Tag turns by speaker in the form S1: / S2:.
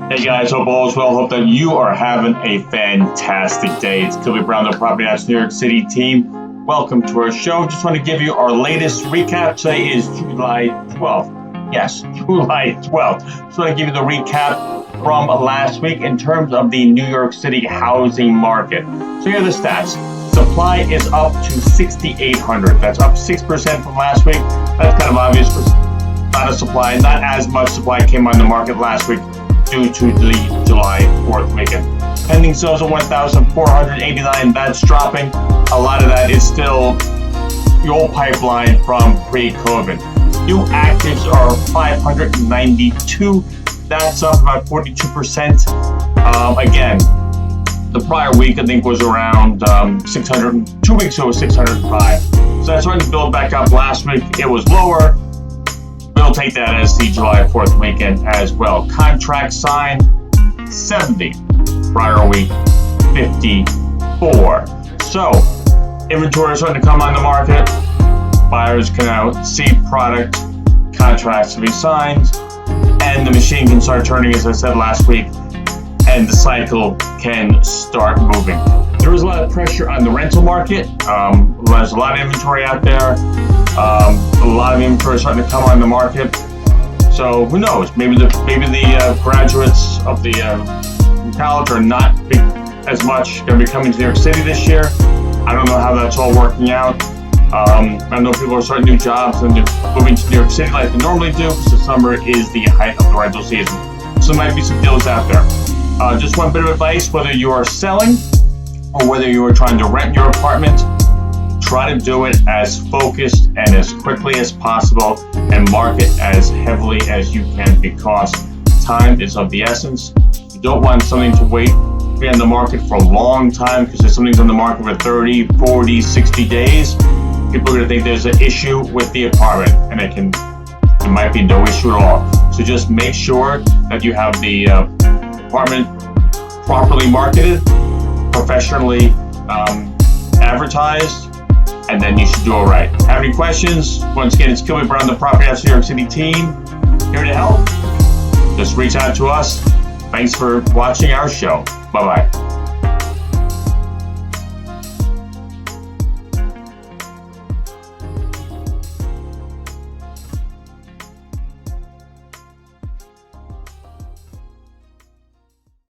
S1: Hey guys, hope all is well. Hope that you are having a fantastic day. It's Kilby Browne, the Property Hats NYC Team. Welcome to our show. Just want to give you our latest recap. Today is July 12th. Yes, July 12th. Just want to give you the recap from last week in terms of the New York City housing market. So here are the stats. Supply is up to 6,800. That's up 6% from last week. That's kind of obvious. Not a supply, not as much supply came on the market last week due to the July 4th weekend. Pending sales of 1,489, that's dropping. A lot of that is still the old pipeline from pre-COVID. New actives are 592. That's up about 42%. Again, the prior week I think was around 600. 2 weeks ago was 605. So that's starting to build back up. Last week it was lower. We'll take that as the July 4th weekend as well. Contract signed 70. Prior week 54. So inventory is starting to come on the market. Buyers can now see product, contracts to be signed, and the machine can start turning, as I said last week, and the cycle can start moving. There is a lot of pressure on the rental market. There's a lot of inventory out there. A lot of inventory starting to come on the market. So who knows? Maybe the graduates of the college are not as much going to be coming to New York City this year. I don't know how that's all working out. I know people are starting new jobs and they're moving to New York City like they normally do, because the summer is the height of the rental season. So there might be some deals out there. Just one bit of advice: whether you are selling or whether you are trying to rent your apartment, try to do it as focused and as quickly as possible and market as heavily as you can, because time is of the essence. You don't want something to be on the market for a long time, because if something's on the market for 30, 40, 60 days, people are going to think there's an issue with the apartment, and it might be no issue at all. So just make sure that you have the apartment properly marketed, professionally advertised, and then you should do it right. Have any questions? Once again, it's Kilby Browne, the Property Hats New York City Team, here to help. Just reach out to us. Thanks for watching our show. Bye-bye.